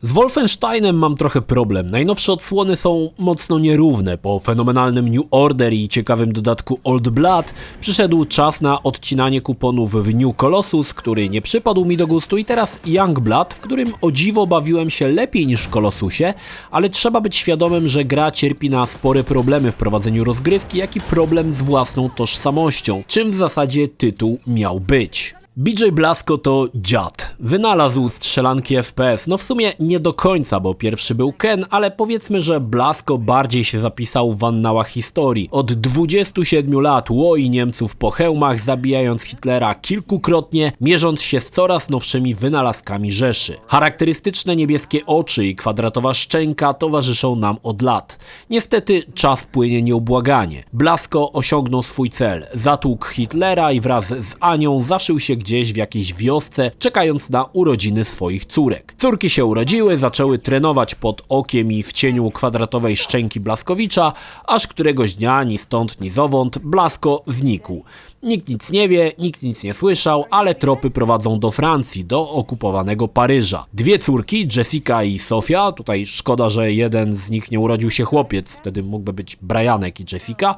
Z Wolfensteinem mam trochę problem. Najnowsze odsłony są mocno nierówne. Po fenomenalnym New Order i ciekawym dodatku Old Blood przyszedł czas na odcinanie kuponów w New Colossus, który nie przypadł mi do gustu, i teraz Young Blood, w którym o dziwo bawiłem się lepiej niż w Colossusie, ale trzeba być świadomym, że gra cierpi na spore problemy w prowadzeniu rozgrywki, jak i problem z własną tożsamością, czym w zasadzie tytuł miał być. BJ Blazko to dziad. Wynalazł strzelanki FPS. No w sumie nie do końca, bo pierwszy był Ken, ale powiedzmy, że Blazko bardziej się zapisał w annałach historii. Od 27 lat łoi Niemców po hełmach, zabijając Hitlera kilkukrotnie, mierząc się z coraz nowszymi wynalazkami Rzeszy. Charakterystyczne niebieskie oczy i kwadratowa szczęka towarzyszą nam od lat. Niestety czas płynie nieubłaganie. Blazko osiągnął swój cel. Zatłukł Hitlera i wraz z Anią zaszył się gdzieś w jakiejś wiosce, czekając na urodziny swoich córek. Córki się urodziły, zaczęły trenować pod okiem i w cieniu kwadratowej szczęki Blazkowicza, aż któregoś dnia, ni stąd, ni zowąd, Blazko znikł. Nikt nic nie wie, nikt nic nie słyszał, ale tropy prowadzą do Francji, do okupowanego Paryża. Dwie córki, Jessica i Sofia, tutaj szkoda, że jeden z nich nie urodził się chłopiec, wtedy mógłby być Brianek i Jessica,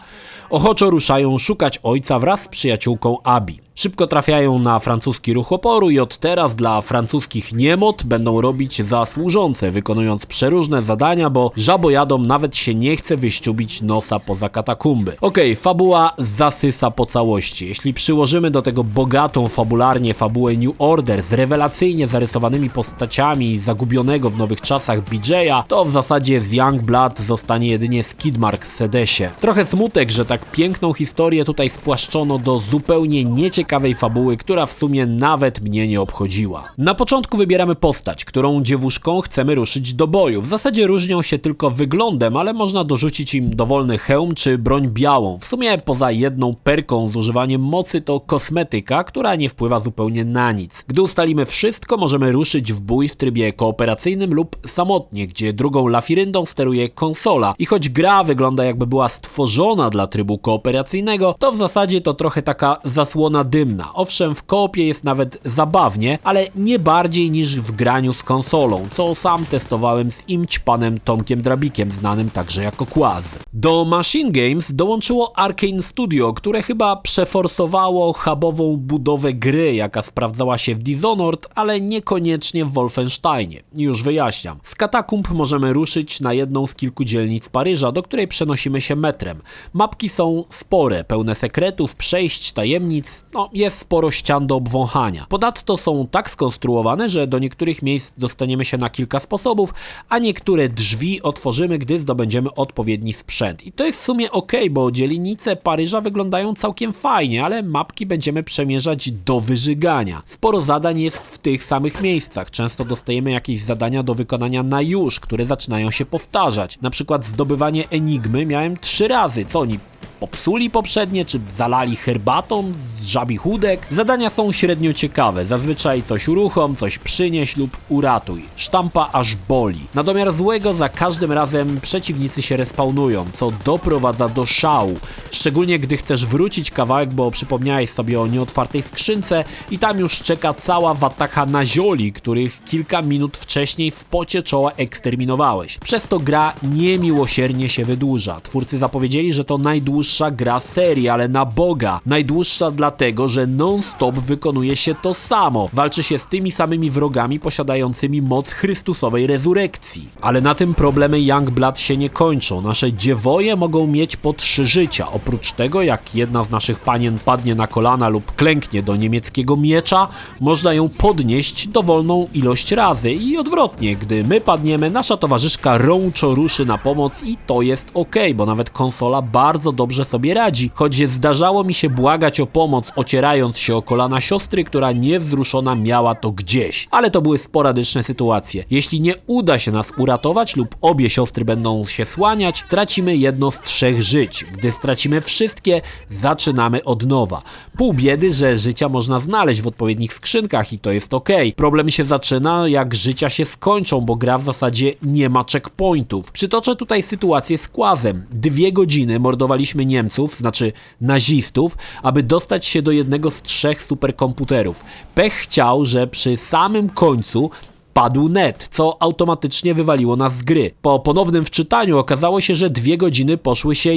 ochoczo ruszają szukać ojca wraz z przyjaciółką Abi. Szybko trafiają na francuski ruch oporu i od teraz dla francuskich niemot będą robić za służące, wykonując przeróżne zadania, bo żabojadom nawet się nie chce wyściubić nosa poza katakumby. Okej, fabuła zasysa po całości. Jeśli przyłożymy do tego bogatą fabularnie fabułę New Order z rewelacyjnie zarysowanymi postaciami zagubionego w nowych czasach BJ'a, to w zasadzie z Young Blood zostanie jedynie skidmark z Sedesie. Trochę smutek, że tak piękną historię tutaj spłaszczono do zupełnie nieciekawej fabuły, która w sumie nawet mnie nie obchodziła. Na początku wybieramy postać, którą dziewuszką chcemy ruszyć do boju. W zasadzie różnią się tylko wyglądem, ale można dorzucić im dowolny hełm czy broń białą. W sumie poza jedną perką z używaniem mocy to kosmetyka, która nie wpływa zupełnie na nic. Gdy ustalimy wszystko, możemy ruszyć w bój w trybie kooperacyjnym lub samotnie, gdzie drugą lafiryndą steruje konsola. I choć gra wygląda jakby była stworzona dla trybu kooperacyjnego, to w zasadzie to trochę taka zasłona dymna. Owszem, w koopie jest nawet zabawnie, ale nie bardziej niż w graniu z konsolą, co sam testowałem z panem Tomkiem Drabikiem, znanym także jako Kłaz. Do Machine Games dołączyło Arkane Studio, które chyba przeforsowało hubową budowę gry, jaka sprawdzała się w Dishonored, ale niekoniecznie w Wolfensteinie. Już wyjaśniam. Z katakumb możemy ruszyć na jedną z kilku dzielnic Paryża, do której przenosimy się metrem. Mapki są spore, pełne sekretów, przejść, tajemnic, jest sporo ścian do obwąchania. Ponadto są tak skonstruowane, że do niektórych miejsc dostaniemy się na kilka sposobów, a niektóre drzwi otworzymy, gdy zdobędziemy odpowiedni sprzęt. I to jest w sumie okej, bo dzielnice Paryża wyglądają całkiem fajnie, ale mapki będziemy przemierzać do wyżygania. Sporo zadań jest w tych samych miejscach. Często dostajemy jakieś zadania do wykonania na już, które zaczynają się powtarzać. Na przykład zdobywanie enigmy miałem 3 razy. Co oni popsuli poprzednie, czy zalali herbatą z żabich łódek? Zadania są średnio ciekawe, zazwyczaj coś uruchom, coś przynieś lub uratuj. Sztampa aż boli. Na domiar złego za każdym razem przeciwnicy się respawnują, co doprowadza do szału. Szczególnie gdy chcesz wrócić kawałek, bo przypomniałeś sobie o nieotwartej skrzynce i tam już czeka cała watacha nazioli, których kilka minut wcześniej w pocie czoła eksterminowałeś. Przez to gra niemiłosiernie się wydłuża. Twórcy zapowiedzieli, że to najdłuższa gra serii, ale na Boga. Najdłuższa dlatego, że non-stop wykonuje się to samo. Walczy się z tymi samymi wrogami posiadającymi moc Chrystusowej rezurekcji. Ale na tym problemy Young Blood się nie kończą. Nasze dziewoje mogą mieć po 3 życia. Oprócz tego, jak jedna z naszych panien padnie na kolana lub klęknie do niemieckiego miecza, można ją podnieść dowolną ilość razy i odwrotnie. Gdy my padniemy, nasza towarzyszka rączo ruszy na pomoc i to jest okej, bo nawet konsola bardzo dobrze sobie radzi, choć zdarzało mi się błagać o pomoc, ocierając się o kolana siostry, która niewzruszona miała to gdzieś. Ale to były sporadyczne sytuacje. Jeśli nie uda się nas uratować lub obie siostry będą się słaniać, tracimy jedno z 3 żyć. Gdy stracimy wszystkie, zaczynamy od nowa. Pół biedy, że życia można znaleźć w odpowiednich skrzynkach i to jest okej. Problem się zaczyna, jak życia się skończą, bo gra w zasadzie nie ma checkpointów. Przytoczę tutaj sytuację z Kłazem. 2 godziny mordowaliśmy Niemców, znaczy nazistów, aby dostać się do jednego z 3 superkomputerów. Pech chciał, że przy samym końcu padł net, co automatycznie wywaliło nas z gry. Po ponownym wczytaniu okazało się, że 2 godziny poszły się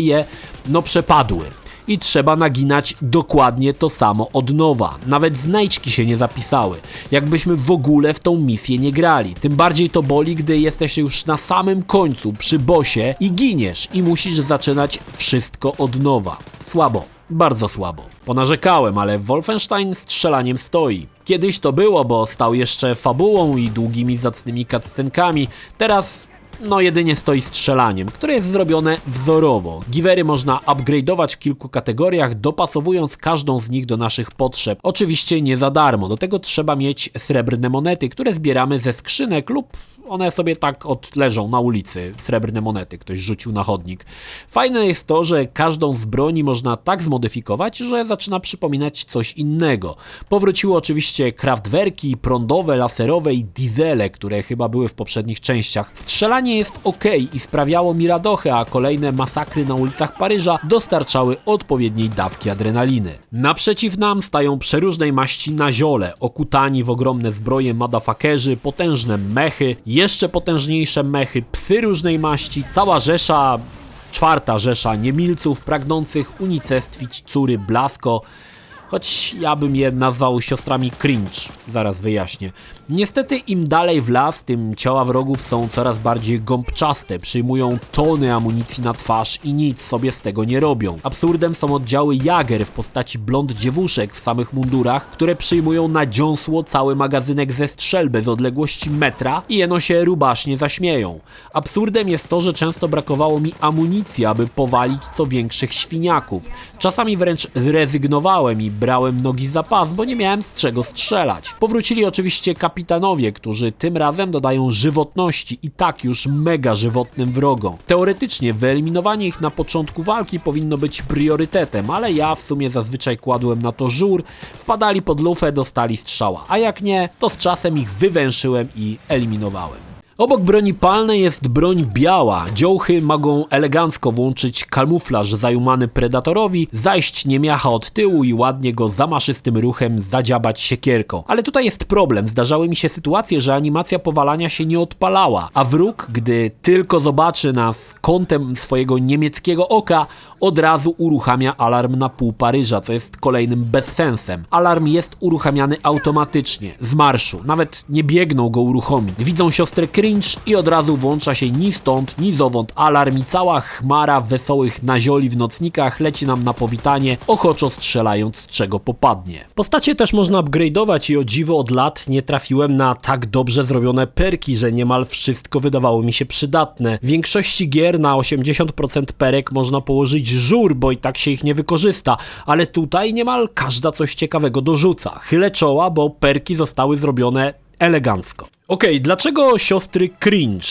przepadły. I trzeba naginać dokładnie to samo od nowa. Nawet znajdźki się nie zapisały. Jakbyśmy w ogóle w tą misję nie grali. Tym bardziej to boli, gdy jesteś już na samym końcu, przy bossie i giniesz i musisz zaczynać wszystko od nowa. Słabo. Bardzo słabo. Ponarzekałem, ale Wolfenstein strzelaniem stoi. Kiedyś to było, bo stał jeszcze fabułą i długimi, zacnymi cutscenkami. Teraz jedynie stoi strzelaniem, które jest zrobione wzorowo. Givery można upgrade'ować w kilku kategoriach, dopasowując każdą z nich do naszych potrzeb. Oczywiście nie za darmo, do tego trzeba mieć srebrne monety, które zbieramy ze skrzynek lub one sobie tak leżą na ulicy, srebrne monety, ktoś rzucił na chodnik. Fajne jest to, że każdą z broni można tak zmodyfikować, że zaczyna przypominać coś innego. Powróciły oczywiście kraftwerki, prądowe, laserowe i diesele, które chyba były w poprzednich częściach. Strzelanie jest ok i sprawiało mi radochę, a kolejne masakry na ulicach Paryża dostarczały odpowiedniej dawki adrenaliny. Naprzeciw nam stają przeróżnej maści naziole, okutani w ogromne zbroje motherfuckerzy, potężne mechy, jeszcze potężniejsze mechy, psy różnej maści, cała rzesza, 4. rzesza niemilców pragnących unicestwić córy Blasco, choć ja bym je nazwał siostrami cringe, zaraz wyjaśnię. Niestety im dalej w las, tym ciała wrogów są coraz bardziej gąbczaste, przyjmują tony amunicji na twarz i nic sobie z tego nie robią. Absurdem są oddziały Jager w postaci blond dziewuszek w samych mundurach, które przyjmują na dziąsło cały magazynek ze strzelby z odległości metra i jeno się rubasznie zaśmieją. Absurdem jest to, że często brakowało mi amunicji, aby powalić co większych świniaków. Czasami wręcz zrezygnowałem i brałem nogi za pas, bo nie miałem z czego strzelać. Powrócili oczywiście kapitanowie, którzy tym razem dodają żywotności i tak już mega żywotnym wrogom. Teoretycznie wyeliminowanie ich na początku walki powinno być priorytetem, ale ja w sumie zazwyczaj kładłem na to żur, wpadali pod lufę, dostali strzała, a jak nie, to z czasem ich wywęszyłem i eliminowałem. Obok broni palnej jest broń biała. Dziołchy mogą elegancko włączyć kamuflaż zajumany predatorowi, zajść niemiacha od tyłu i ładnie go zamaszystym ruchem zadziabać siekierką. Ale tutaj jest problem. Zdarzały mi się sytuacje, że animacja powalania się nie odpalała, a wróg, gdy tylko zobaczy nas kątem swojego niemieckiego oka, od razu uruchamia alarm na pół Paryża, co jest kolejnym bezsensem. Alarm jest uruchamiany automatycznie, z marszu. Nawet nie biegną go uruchomić. Widzą siostrę cringe i od razu włącza się ni stąd, ni zowąd alarm i cała chmara wesołych nazioli w nocnikach leci nam na powitanie, ochoczo strzelając z czego popadnie. Postacie też można upgrade'ować i o dziwo od lat nie trafiłem na tak dobrze zrobione perki, że niemal wszystko wydawało mi się przydatne. W większości gier na 80% perek można położyć żur, bo i tak się ich nie wykorzysta, ale tutaj niemal każda coś ciekawego dorzuca. Chylę czoła, bo perki zostały zrobione elegancko. Okej, dlaczego siostry cringe?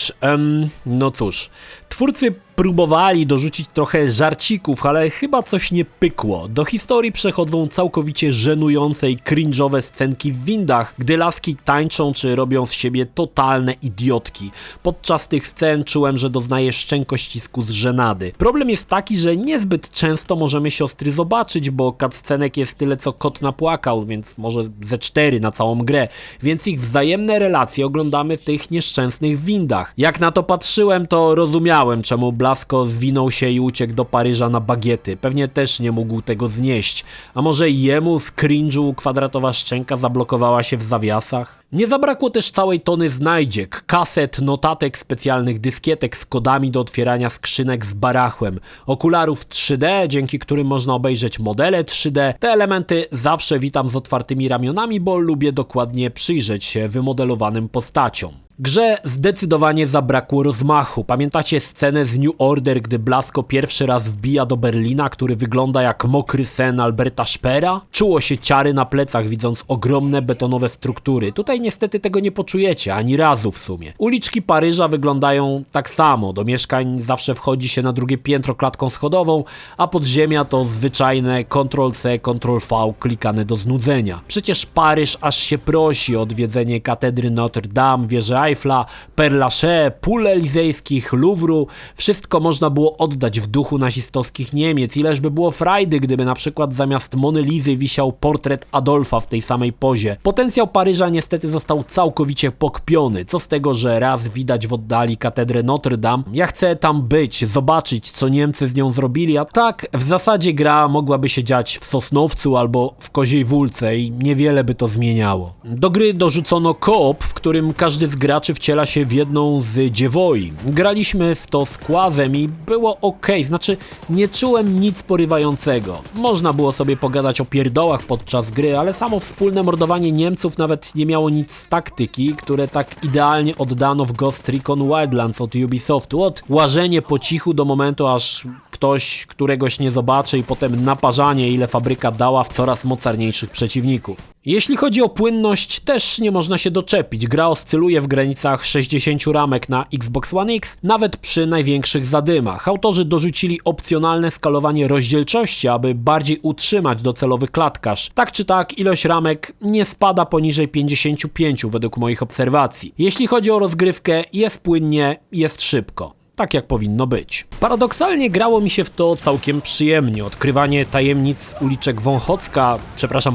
No cóż, twórcy próbowali dorzucić trochę żarcików, ale chyba coś nie pykło. Do historii przechodzą całkowicie żenujące i cringe'owe scenki w windach, gdy laski tańczą czy robią z siebie totalne idiotki. Podczas tych scen czułem, że doznaję szczękościsku z żenady. Problem jest taki, że niezbyt często możemy siostry zobaczyć, bo cutscenek jest tyle co kot napłakał, więc może ze 4 na całą grę, więc ich wzajemne relacje oglądamy w tych nieszczęsnych windach. Jak na to patrzyłem, to rozumiałem, czemu Blasco zwinął się i uciekł do Paryża na bagiety. Pewnie też nie mógł tego znieść. A może jemu z cringe'u kwadratowa szczęka zablokowała się w zawiasach? Nie zabrakło też całej tony znajdziek, kaset, notatek, specjalnych dyskietek z kodami do otwierania skrzynek z barachłem, okularów 3D, dzięki którym można obejrzeć modele 3D. Te elementy zawsze witam z otwartymi ramionami, bo lubię dokładnie przyjrzeć się wymodelowanym postaciom. Grze zdecydowanie zabrakło rozmachu. Pamiętacie scenę z New Order, gdy Blasco pierwszy raz wbija do Berlina, który wygląda jak mokry sen Alberta Speera? Czuło się ciary na plecach, widząc ogromne betonowe struktury. Tutaj niestety tego nie poczujecie, ani razu w sumie. Uliczki Paryża wyglądają tak samo. Do mieszkań zawsze wchodzi się na drugie piętro klatką schodową, a podziemia to zwyczajne Ctrl-C, Ctrl-V klikane do znudzenia. Przecież Paryż aż się prosi o odwiedzenie katedry Notre Dame, wieży Eiffla, Père Lachaise, pól elizejskich, Louvru, wszystko można było oddać w duchu nazistowskich Niemiec. Ileż by było frajdy, gdyby na przykład zamiast Mony Lizy wisiał portret Adolfa w tej samej pozie. Potencjał Paryża niestety został całkowicie pokpiony. Co z tego, że raz widać w oddali katedrę Notre Dame? Ja chcę tam być, zobaczyć, co Niemcy z nią zrobili, a tak w zasadzie gra mogłaby się dziać w Sosnowcu albo w Koziej Wólce i niewiele by to zmieniało. Do gry dorzucono koop, w którym każdy z graczy wciela się w jedną z dziewoi. Graliśmy w to z Kłazem i było okej, znaczy nie czułem nic porywającego. Można było sobie pogadać o pierdołach podczas gry, ale samo wspólne mordowanie Niemców nawet nie miało nic z taktyki, które tak idealnie oddano w Ghost Recon Wildlands od Ubisoftu. Od łażenie po cichu do momentu, aż ktoś któregoś nie zobaczy i potem naparzanie, ile fabryka dała w coraz mocarniejszych przeciwników. Jeśli chodzi o płynność, też nie można się doczepić. Gra oscyluje w granicach 60 ramek na Xbox One X, nawet przy największych zadymach. Autorzy dorzucili opcjonalne skalowanie rozdzielczości, aby bardziej utrzymać docelowy klatkarz. Tak czy tak, ilość ramek nie spada poniżej 55 według moich obserwacji. Jeśli chodzi o rozgrywkę, jest płynnie, jest szybko. Tak jak powinno być. Paradoksalnie grało mi się w to całkiem przyjemnie. Odkrywanie tajemnic uliczek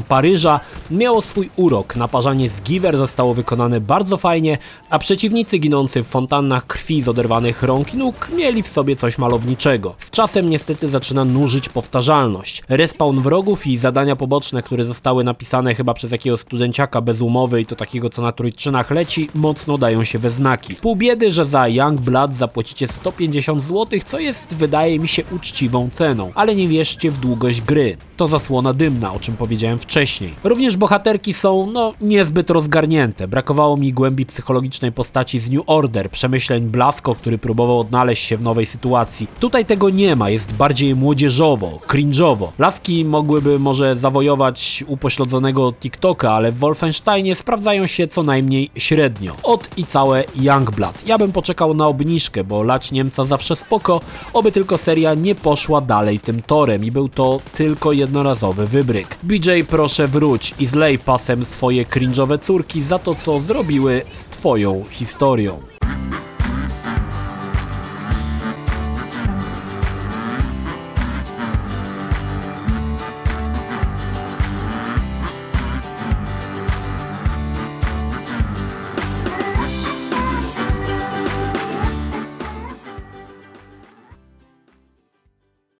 Paryża miało swój urok. Naparzanie z giwer zostało wykonane bardzo fajnie, a przeciwnicy ginący w fontannach krwi z oderwanych rąk i nóg mieli w sobie coś malowniczego. Z czasem niestety zaczyna nużyć powtarzalność. Respawn wrogów i zadania poboczne, które zostały napisane chyba przez jakiegoś studenciaka bez umowy i to takiego, co na trójczynach leci, mocno dają się we znaki. Pół biedy, że za Youngblood zapłacicie 150 zł, co jest, wydaje mi się, uczciwą ceną. Ale nie wierzcie w długość gry. To zasłona dymna, o czym powiedziałem wcześniej. Również bohaterki są, niezbyt rozgarnięte. Brakowało mi głębi psychologicznej postaci z New Order, przemyśleń Blasco, który próbował odnaleźć się w nowej sytuacji. Tutaj tego nie ma, jest bardziej młodzieżowo, cringe'owo. Laski mogłyby może zawojować upośledzonego TikToka, ale w Wolfensteinie sprawdzają się co najmniej średnio. Od i całe Youngblood. Ja bym poczekał na obniżkę, bo lać Niemca zawsze spoko, oby tylko seria nie poszła dalej tym torem i był to tylko jednorazowy wybryk. BJ, proszę wróć i zlej pasem swoje cringe'owe córki za to, co zrobiły z twoją historią.